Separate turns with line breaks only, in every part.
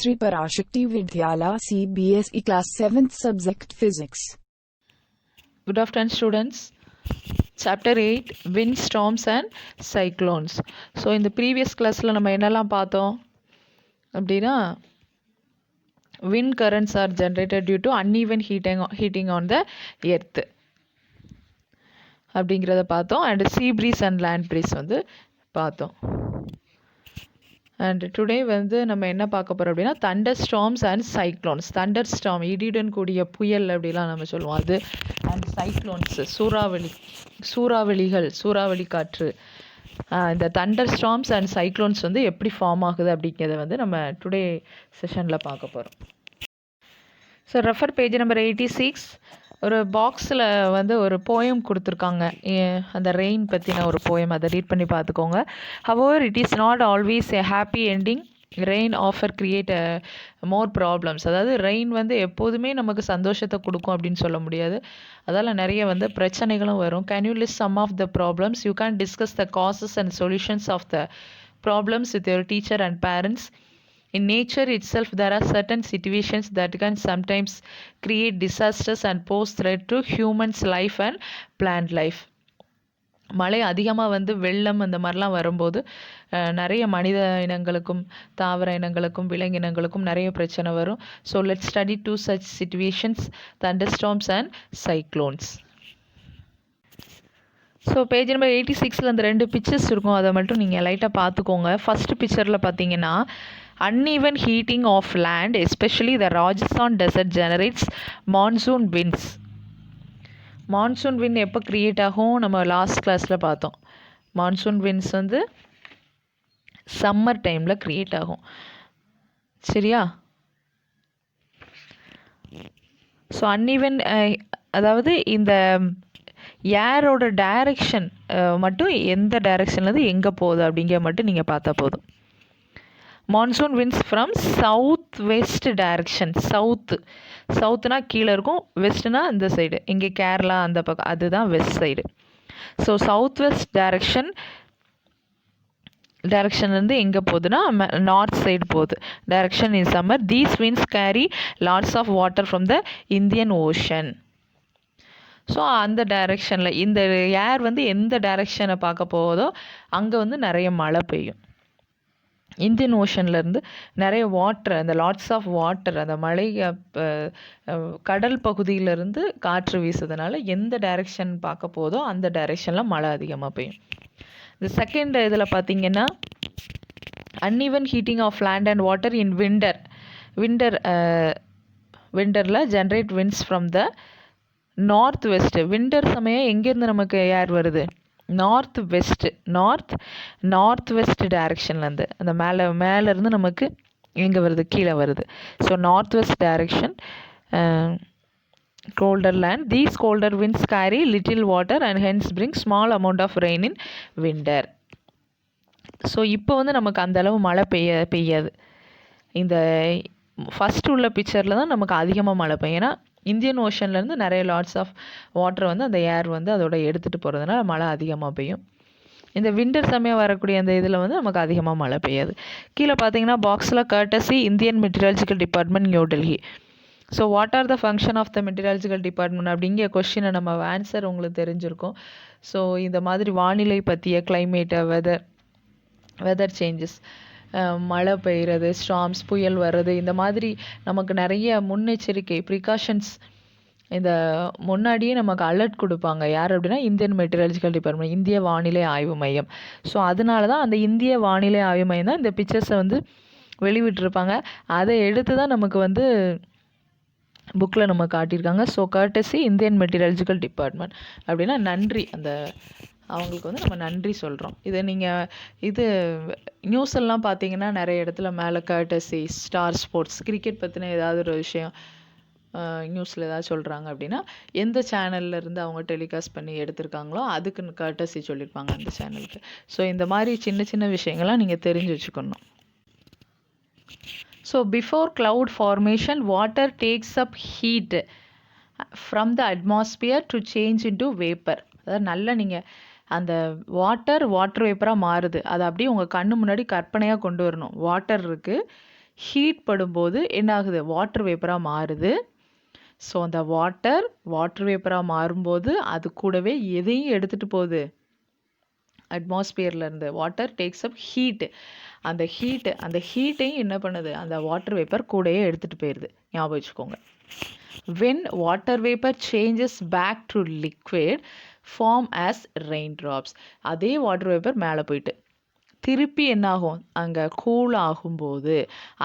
Sri Parashakti Vidyala CBSE Class 7th Subject Physics.
Good afternoon students. Chapter 8 Wind Storms and Cyclones. So in the previous classல நம்ம என்னெல்லாம் பார்த்தோம் அப்படின்னா wind currents are generated due to uneven heating on the earth அப்படிங்கிறத பார்த்தோம். and sea breeze and land breeze வந்து பார்த்தோம். And today வந்து நம்ம என்ன பார்க்க போகிறோம் அப்படின்னா Thunder storms and cyclones. Thunder storm இடியுடன் கூடிய புயல் அப்படிலாம் நம்ம சொல்லுவோம் அது. அண்ட் சைக்ளோன்ஸ் சூறாவளி காற்று. இந்த தண்டர் ஸ்டார்ம்ஸ் அண்ட் சைக்ளோன்ஸ் வந்து எப்படி ஃபார்ம் ஆகுது அப்படிங்கிறத வந்து நம்ம டுடே செஷனில் பார்க்க போகிறோம். So refer page number 86. ஒரு பாக்ஸில் வந்து ஒரு போயம் கொடுத்துருக்காங்க, அந்த ரெயின் பற்றின ஒரு போயம். அதை ரீட் பண்ணி பார்த்துக்கோங்க. However it is not always a happy ending, rain offer create more problems. அதாவது ரெயின் வந்து எப்போதுமே நமக்கு சந்தோஷத்தை கொடுக்கும் அப்படின்னு சொல்ல முடியாது, அதால் நிறைய வந்து பிரச்சனைகளும் வரும். Can you list some of the problems? You can discuss the causes and solutions of the problems with your teacher and parents. In nature itself, there are certain situations that can sometimes create disasters and pose threat to humans' life and plant life. மழை அதிகமாக வந்து வெள்ளம் அந்த மாதிரிலாம் வரும்போது நிறைய மனித இனங்களுக்கும் தாவர இனங்களுக்கும் விலங்கினங்களுக்கும் நிறைய பிரச்சனை வரும். So let study two such situations, thunderstorms and cyclones. So page number 86ல் அந்த 2 பிக்சர்ஸ் இருக்கும், அதை மட்டும் நீங்கள் லைட்டாக பார்த்துக்கோங்க. ஃபஸ்ட்டு பிக்சரில் பார்த்தீங்கன்னா uneven heating of land, especially the Rajasthan desert, generates monsoon winds. Monsoon wind எப்போ க்ரியேட் ஆகும் நம்ம லாஸ்ட் கிளாஸில் பார்த்தோம். மான்சூன் விண்ட்ஸ் வந்து சம்மர் டைமில் க்ரியேட் ஆகும், சரியா? ஸோ அன்இவன் அதாவது இந்த ஏரோட டைரக்ஷன் மட்டும் எந்த டைரக்ஷன்லேருந்து எங்கே போகுது அப்படிங்கிற மட்டும் நீங்கள் பார்த்தா போதும். Monsoon winds from south west direction. சவுத்துனா கீழே இருக்கும், வெஸ்ட்னா இந்த சைடு, இங்கே கேரளா அந்த பக்கம், அதுதான் west side. So south west டைரக்ஷன்லேருந்து எங்கே போகுதுன்னா நார்த் சைடு போகுது. Direction in summer. These winds carry lots of water from the Indian ocean. So அந்த டைரக்ஷனில் இந்த ஏர் வந்து எந்த டைரக்ஷனை பார்க்க போகுதோ அங்கே வந்து நிறைய மழை பெய்யும். இந்தியன் ஓஷன்லேருந்து நிறைய வாட்டர், அந்த லாட்ஸ் ஆஃப் வாட்டர், அந்த மழை கடல் பகுதியிலேருந்து காற்று வீசுறதுனால எந்த டைரெக்ஷன் பார்க்க போதோ அந்த டைரெக்ஷனில் மழை அதிகமாக பெய்யும். இந்த செகண்ட் இதில் பார்த்தீங்கன்னா uneven heating of land and water in விண்டரில் generate winds from the north west. Winter சமயம் எங்கேருந்து நமக்கு ஏர் வருது? நார்த் வெஸ்ட் டைரக்ஷன்லேருந்து, அந்த மேலேருந்து நமக்கு எங்கே வருது? கீழே வருது. So north west direction, colder land. These colder winds carry little water and hence bring small amount of rain in winter. So இப்போ வந்து நமக்கு அந்த அளவு மழை பெய்யாது. இந்த ஃபஸ்ட்டு உள்ள பிக்சரில் தான் நமக்கு அதிகமாக மழை பெய்யும். ஏன்னா இந்தியன் ஓஷன்லேருந்து நிறைய லாட்ஸ் ஆஃப் வாட்டர் வந்து அந்த ஏர் வந்து அதோட எடுத்துகிட்டு போகிறதுனால மழை அதிகமாக பெய்யும். இந்த விண்டர் சமயம் வரக்கூடிய அந்த இதில் வந்து நமக்கு அதிகமாக மழை பெய்யாது. கீழே பார்த்தீங்கன்னா பாக்ஸில் courtesy Indian meteorological department, new Delhi. So what are the function of the meteorological department அப்படிங்கிற கொஸ்டினை நம்ம ஆன்சர் உங்களுக்கு தெரிஞ்சிருக்கும். ஸோ இந்த மாதிரி வானிலை பற்றிய கிளைமேட்டை, வெதர் சேஞ்சஸ், மழை பெய்கிறது, ஸ்டார்ம்ஸ், புயல் வர்றது, இந்த மாதிரி நமக்கு நிறைய முன்னெச்சரிக்கை ப்ரிகாஷன்ஸ் இந்த முன்னாடியே நமக்கு அலர்ட் கொடுப்பாங்க. யார் அப்படின்னா இந்தியன் மெட்டீரியாலஜிக்கல் டிபார்ட்மெண்ட், இந்திய வானிலை ஆய்வு மையம். ஸோ அதனால தான் அந்த இந்திய வானிலை ஆய்வு மையம் தான் இந்த பிக்சர்ஸை வந்து வெளிவிட்டிருப்பாங்க. அதை எடுத்து தான் நமக்கு வந்து புக்கில் நம்ம காட்டியிருக்காங்க. So courtesy Indian meteorological department அப்படின்னா நன்றி, அந்த அவங்களுக்கு வந்து நம்ம நன்றி சொல்கிறோம். இதை நீங்கள் நியூஸ் எல்லாம் பார்த்தீங்கன்னா நிறைய இடத்துல மேலே கர்டசி, ஸ்டார் ஸ்போர்ட்ஸ், கிரிக்கெட் பற்றின ஏதாவது ஒரு விஷயம் நியூஸில் ஏதாவது சொல்கிறாங்க அப்படின்னா எந்த சேனல்லேருந்து அவங்க டெலிகாஸ்ட் பண்ணி எடுத்திருக்காங்களோ அதுக்குன்னு கர்டசி சொல்லியிருப்பாங்க அந்த சேனலுக்கு. ஸோ இந்த மாதிரி சின்ன சின்ன விஷயங்கள்லாம் நீங்கள் தெரிஞ்சு வச்சுக்கணும். So before cloud formation, water takes up heat from the atmosphere to change into vapor. அதாவது நல்லா நீங்கள் அந்த வாட்டர் வேப்பராக மாறுது, அதை அப்படியே உங்கள் கண்ணு முன்னாடி கற்பனையாக கொண்டு வரணும். வாட்டர் இருக்குது, ஹீட் படும்போது என்ன ஆகுது, வாட்டர் வேப்பராக மாறுது. ஸோ அந்த வாட்டர் வேப்பராக மாறும்போது அது கூடவே எதையும் எடுத்துகிட்டு போகுது, அட்மாஸ்பியர்லேருந்து. Water takes up heat. அந்த ஹீட்டையும் என்ன பண்ணுது, அந்த வாட்டர் வேப்பர் கூடயே எடுத்துகிட்டு போயிடுது. ஞாபகம் வச்சுக்கோங்க. when water vapor changes back to liquid form as raindrops, அதே வாட்டர் வேப்பர் மேலே போயிட்டு திருப்பி என்ன ஆகும், அங்கே கூல் ஆகும்போது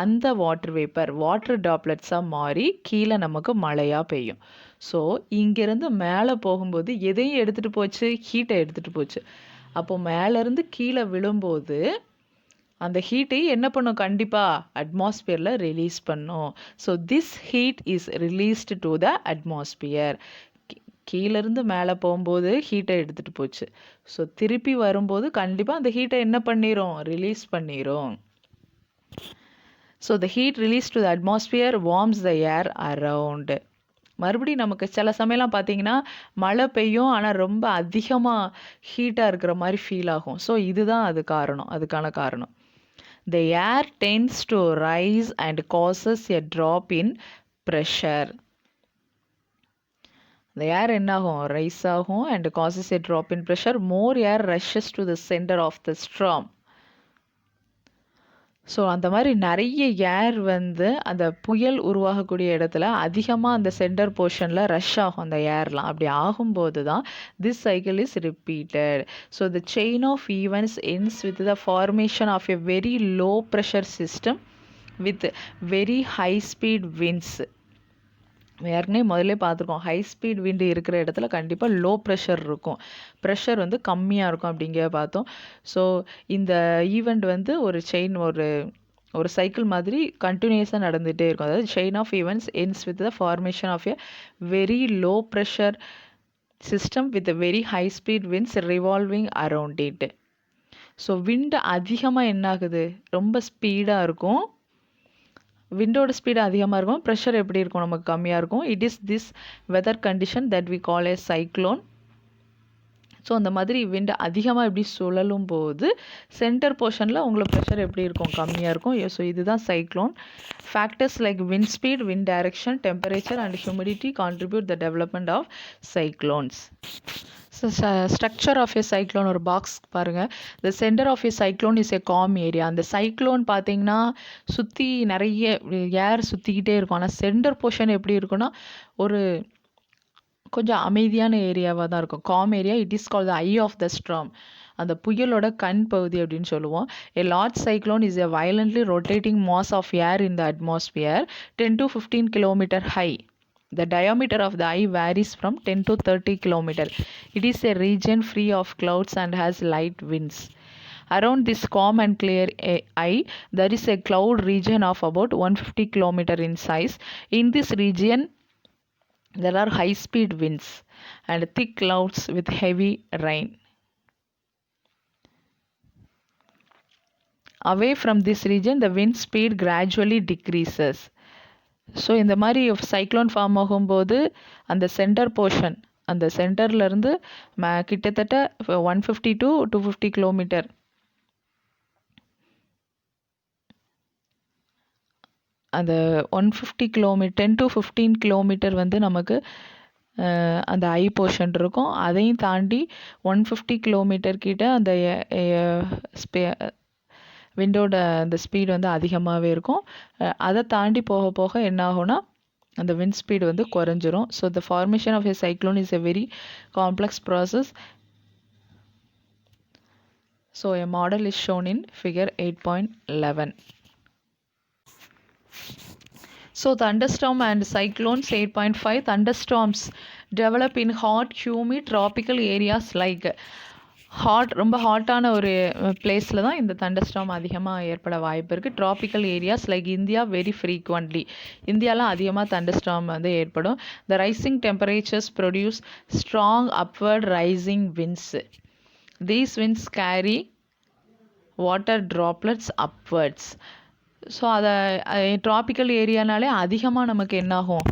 அந்த வாட்டர் வேப்பர் வாட்டர் ட்ராப்லெட்ஸாக மாறி கீழே நமக்கு மழையாக பெய்யும். ஸோ இங்கேருந்து மேலே போகும்போது எதையும் எடுத்துகிட்டு போச்சு, ஹீட்டை எடுத்துகிட்டு போச்சு. அப்போ மேலேருந்து கீழே விழும்போது அந்த ஹீட்டை என்ன பண்ணும், கண்டிப்பாக அட்மாஸ்பியரில் ரிலீஸ் பண்ணும். So this heat is released to the atmosphere. கீழேருந்து மேலே போகும்போது ஹீட்டை எடுத்துகிட்டு போச்சு. ஸோ திருப்பி வரும்போது கண்டிப்பாக அந்த ஹீட்டை என்ன பண்ணிடும், ரிலீஸ் பண்ணிடும். So the heat release to the atmosphere worms the air around. மறுபடியும் நமக்கு சில சமயம்லாம் பார்த்தீங்கன்னா மழை பெய்யும், ஆனால் ரொம்ப அதிகமாக ஹீட்டாக இருக்கிற மாதிரி ஃபீல் ஆகும். ஸோ இதுதான் அதுக்கான காரணம். The air tends to rise and causes a drop in pressure. The air என்ன ஆகும், ரைஸ் ஆகும் and causes a drop in pressure. More air rushes to the center of the storm. So அந்த மாதிரி நிறைய ஏர் வந்து அந்த புயல் உருவாகக்கூடிய இடத்துல அதிகமாக அந்த சென்டர் போர்ஷனில் ரஷ் ஆகும் அந்த ஏர்லாம். அப்படி ஆகும்போது தான் this cycle is repeated. So the chain of events ends with the formation of a very low pressure system with very high speed winds. ஏற்கனவே முதல்ல பார்த்துருக்கோம், ஹை ஸ்பீட் விண்டு இருக்கிற இடத்துல கண்டிப்பாக லோ ப்ரெஷர் இருக்கும், ப்ரெஷர் வந்து கம்மியாக இருக்கும் அப்படிங்கிற பார்த்தோம். ஸோ இந்த ஈவெண்ட் வந்து ஒரு செயின், ஒரு சைக்கிள் மாதிரி கண்டினியூஸாக நடந்துகிட்டே இருக்கும். அதாவது chain of events ends with the formation of a very low pressure system with a very high speed winds revolving around it. So wind அதிகமாக என்ன ஆகுது, ரொம்ப ஸ்பீடாக இருக்கும். விண்டோட ஸ்பீடு அதிகமாக இருக்கும், ப்ரெஷர் எப்படி இருக்கும், நமக்கு கம்மியாக இருக்கும். It is this weather condition that we call a cyclone. So அந்த மாதிரி விண்டு அதிகமாக எப்படி சுழலும் போது சென்டர் போர்ஷனில் உங்களுக்கு ப்ரெஷர் எப்படி இருக்கும், கம்மியாக இருக்கும். ஸோ இதுதான் cyclone. Factors like wind speed, wind direction, temperature and humidity contribute the development of cyclones. So structure of a cyclone ஒரு பாக்ஸ் பாருங்கள். The centre of a cyclone is a calm area. அந்த cyclone பார்த்தீங்கன்னா சுற்றி நிறைய ஏர் சுற்றிக்கிட்டே இருக்கும். ஆனால் centre portion எப்படி இருக்குன்னா ஒரு கொஞ்சம் அமைதியான ஏரியாவாக தான் இருக்கும். Calm area. It is call the eye of the storm. அந்த புயலோட கண் பகுதி அப்படின்னு சொல்லுவோம். A large cyclone is a violently rotating mass of air in the atmosphere 10 to 15 kilometer high. The diameter of the eye varies from 10 to 30 kilometer. It is a region free of clouds and has light winds. Around this calm and clear eye, there is a cloud region of about 150 kilometer in size. In this region, there are high-speed winds and thick clouds with heavy rain. Away from this region, the wind speed gradually decreases. So இந்த மாதிரி cyclone form ஆகும்போது அந்த centre portion, அந்த சென்டர்லேருந்து கிட்டத்தட்ட 150 to 250 kilometre அந்த 150 kilometre 10 to 15 kilometre வந்து நமக்கு அந்த ஐ போர்ஷன் இருக்கும். அதையும் தாண்டி 150 கிலோமீட்டர் கிட்ட அந்த விண்டோட அந்த ஸ்பீடு வந்து அதிகமாகவே இருக்கும். அதை தாண்டி போக போக என்ன ஆகும்னா அந்த விண்ட் ஸ்பீடு வந்து குறைஞ்சிரும். So the formation of a cyclone is a very complex process. So a model is shown in figure 8.11. So thunderstorm and cyclones 8.5. Thunderstorms develop in hot, humid, tropical areas like ரொம்ப ஹாட்டான ஒரு பிளேஸில் தான் இந்த தண்டர்ஸ்டார்ம் அதிகமாக ஏற்பட வாய்ப்பு இருக்குது. Tropical areas like India very frequently. இந்தியாவில் அதிகமாக தண்டர்ஸ்டார்ம் வந்து ஏற்படும். The rising temperatures produce strong upward rising winds. These winds carry water droplets upwards. So அதை ட்ராபிக்கல் ஏரியானாலே அதிகமாக நமக்கு என்னாகும்,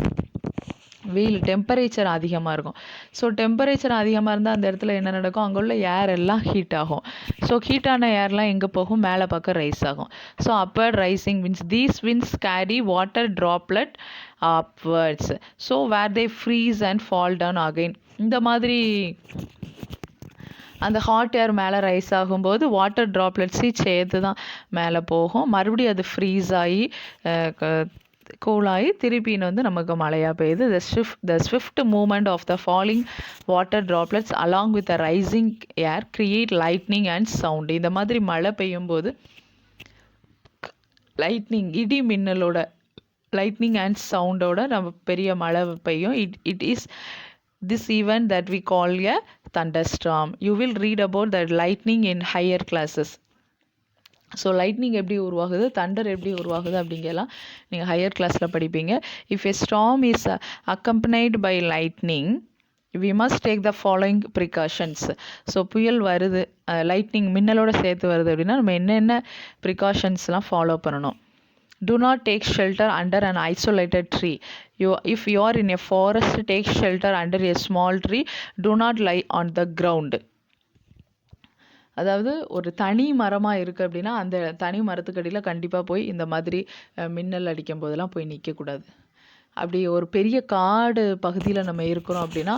வெயில் டெம்பரேச்சர் அதிகமாக இருக்கும். ஸோ டெம்பரேச்சர் அதிகமாக இருந்தால் அந்த இடத்துல என்ன நடக்கும், அங்கே உள்ள ஏர் எல்லாம் ஹீட் ஆகும். ஸோ ஹீட்டான ஏர்லாம் எங்கே போகும், மேலே பக்கம் ரைஸ் ஆகும். So upward rising winds, these winds carry water droplet upwards, so where they freeze and fall down again. இந்த மாதிரி அந்த ஹாட் ஏர் மேலே ரைஸ் ஆகும்போது வாட்டர் ட்ராப்லெட்ஸையும் சேர்த்து தான் மேலே போகும். மறுபடியும் அது ஃப்ரீஸ் ஆகி கூலாகி திருப்பின்னு வந்து நமக்கு மழையாக பெய்யுது. The swift movement of the falling water droplets along with the rising air create lightning and sound. இந்த மாதிரி மழை பெய்யும்போது லைட்னிங், இடி மின்னலோட, லைட்னிங் அண்ட் சவுண்டோட நம்ம பெரிய மழை பெய்யும். It is this event that we call a thunderstorm. You will read about the lightning in higher classes. So lightning எப்படி உருவாகுது, தண்டர் எப்படி உருவாகுது அப்படிங்கலாம் நீங்கள் ஹையர் கிளாஸில் படிப்பீங்க. If a storm is accompanied by lightning we must take the following precautions. So புயல் வருது, lightning மின்னலோடு சேர்த்து வருது அப்படின்னா நம்ம என்னென்ன ப்ரிகாஷன்ஸ்லாம் ஃபாலோ பண்ணணும். Do not take shelter under an isolated tree. If you are in a forest, take shelter under a small tree. Do not lie on the ground. அதாவது ஒரு தனி மரமாக இருக்குது அப்படின்னா அந்த தனி மரத்துக்கடியில் கண்டிப்பாக போய் இந்த மாதிரி மின்னல் அடிக்கும் போதெல்லாம் போய் நிற்கக்கூடாது. அப்படி ஒரு பெரிய காடு பகுதியில் நம்ம இருக்கிறோம் அப்படின்னா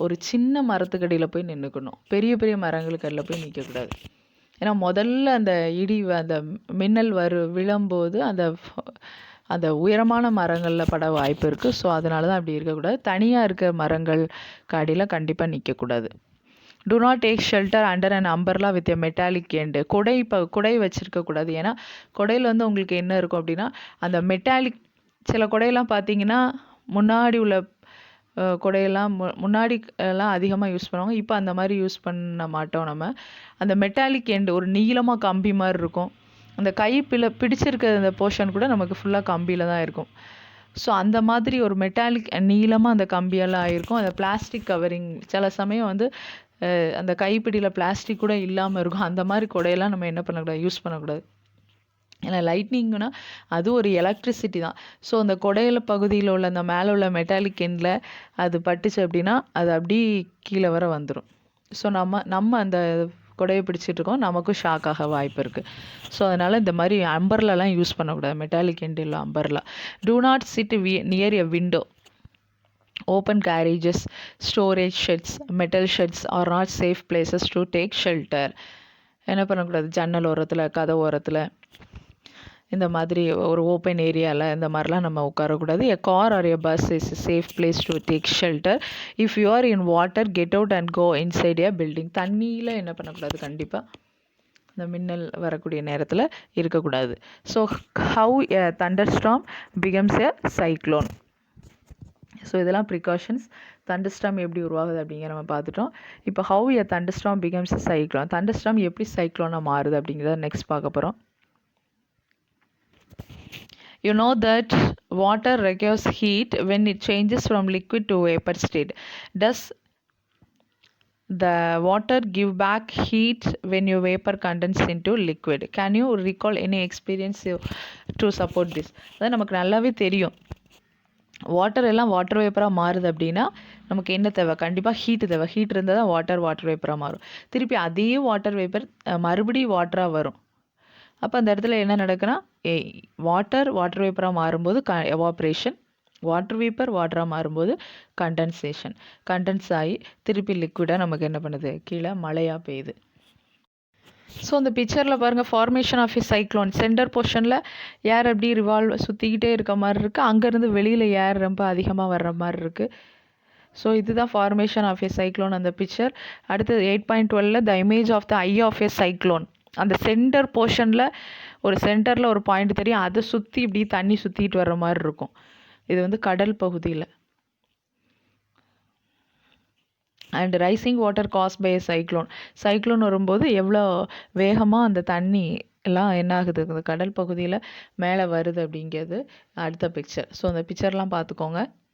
ஒரு சின்ன மரத்துக்கடியில் போய் நின்றுக்கணும். பெரிய பெரிய மரங்களுக்கு அடியில் போய் நிற்கக்கூடாது. ஏன்னா முதல்ல அந்த இடி அந்த மின்னல் விழும்போது அந்த உயரமான மரங்களில் பட வாய்ப்பு இருக்குது. ஸோ அதனால தான் அப்படி இருக்கக்கூடாது. தனியாக இருக்க மரங்கள் காடியில் கண்டிப்பாக நிற்கக்கூடாது. To not take shelter under and umbrella with a metallic end. குடை வச்சுருக்கக்கூடாது. ஏன்னா குடையில் வந்து உங்களுக்கு என்ன இருக்கும் அப்படின்னா அந்த மெட்டாலிக், சில குடையெல்லாம் பார்த்தீங்கன்னா முன்னாடி உள்ள குடையெல்லாம் முன்னாடி எல்லாம் அதிகமாக யூஸ் பண்ணுவாங்க. இப்போ அந்த மாதிரி யூஸ் பண்ண மாட்டோம். நம்ம அந்த மெட்டாலிக் எண்டு ஒரு நீளமாக கம்பி மாதிரி இருக்கும். அந்த பிடிச்சிருக்க அந்த போர்ஷன் கூட நமக்கு ஃபுல்லாக கம்பியில் தான் இருக்கும். ஸோ அந்த மாதிரி ஒரு மெட்டாலிக் நீளமாக அந்த கம்பியெல்லாம் ஆகிருக்கும். அந்த பிளாஸ்டிக் கவரிங் சில சமயம் வந்து அந்த கைப்பிடியில் பிளாஸ்டிக் கூட இல்லாமல் இருக்கும். அந்த மாதிரி குடையெல்லாம் நம்ம என்ன பண்ணக்கூடாது, யூஸ் பண்ணக்கூடாது. ஏன்னா லைட்னிங்னா அது ஒரு எலக்ட்ரிசிட்டி தான். ஸோ அந்த குடையில பகுதியில் உள்ள அந்த மேலே உள்ள மெட்டாலிக் எண்டில் அது பட்டுச்சு அப்படின்னா அது அப்படியே கீழே வர வந்துடும். ஸோ நம்ம அந்த குடையை பிடிச்சிட்ருக்கோம், நமக்கும் ஷாக் ஆக வாய்ப்பு இருக்குது. ஸோ அதனால் இந்த மாதிரி அம்பர்லாம் யூஸ் பண்ணக்கூடாது. மெட்டாலிக் எண்ட் இல்லை umbrella. Do not sit near a window. Open garages, storage sheds, metal sheds are not safe places to take shelter. என்ன பண்ணக்கூடாது, ஜன்னல் ஓரத்தில், கதவு ஓரத்தில், இந்த மாதிரி ஒரு ஓப்பன் ஏரியாவில் இந்த மாதிரிலாம் நம்ம உட்காரக்கூடாது. A car or a bus is safe place to take shelter. If you are in water get out and go inside a building. தண்ணியில் என்ன பண்ணக்கூடாது, கண்டிப்பாக இந்த மின்னல் வரக்கூடிய நேரத்தில் இருக்கக்கூடாது. So how a thunderstorm becomes a cyclone. So இதெல்லாம் ப்ரிகாஷன்ஸ். தண்டர்ஸ்டார்ம் எப்படி உருவாகுது அப்படிங்கிற நம்ம பார்த்துட்டோம். இப்போ how a thunderstorm becomes a cyclone. Thunderstorm எப்படி சைக்ளோனாக மாறுது அப்படிங்கிறத நெக்ஸ்ட் பார்க்க போகிறோம். You know that water requires heat when it changes from liquid to vapor state. Does the water give back heat when your vapor condenses into liquid? Can you recall any experience to support this? அதான் நமக்கு நல்லாவே தெரியும். Water எல்லாம் water வேப்பராக மாறுது அப்படின்னா நமக்கு என்ன தேவை, கண்டிப்பாக ஹீட்டு தேவை. ஹீட் இருந்தால் தான் வாட்டர் வேப்பராக மாறும். திருப்பி அதே வாட்டர் வேப்பர் மறுபடியும் வாட்டராக வரும். அப்போ அந்த இடத்துல என்ன நடக்குன்னா வாட்டர் வேப்பராக மாறும்போது எவாப்ரேஷன், வாட்டர் வேப்பர் வாட்டராக மாறும்போது கண்டென்ஸ் ஆகி திருப்பி லிக்விடாக நமக்கு என்ன பண்ணுது, கீழே மழையாக பெய்யுது. ஸோ அந்த பிக்சரில் பாருங்கள், formation of a cyclone. Centre போர்ஷனில் ஏர் அப்படி சுற்றிக்கிட்டே இருக்க மாதிரி இருக்குது. அங்கேருந்து வெளியில் ஏர் ரொம்ப அதிகமாக வர்ற மாதிரி இருக்குது. ஸோ இதுதான் ஃபார்மேஷன் ஆஃப் எ சைக்ளோன் அந்த பிக்சர். அடுத்தது 8.12 the image of the eye of a cyclone. அந்த சென்டர் போர்ஷனில் ஒரு சென்டரில் ஒரு பாயிண்ட் தெரியும், அதை சுற்றி இப்படி தண்ணி சுற்றிட்டு வர்ற மாதிரி இருக்கும். இது வந்து கடல் பகுதியில். And rising water cause by cyclone வரும்போது எவ்வளோ வேகமாக அந்த தண்ணி எல்லாம் என்ன ஆகுது, இந்த கடல் பகுதியில் மேலே வருது அப்படிங்கிறது அடுத்த பிக்சர். ஸோ அந்த பிக்சர்லாம் பார்த்துக்கோங்க.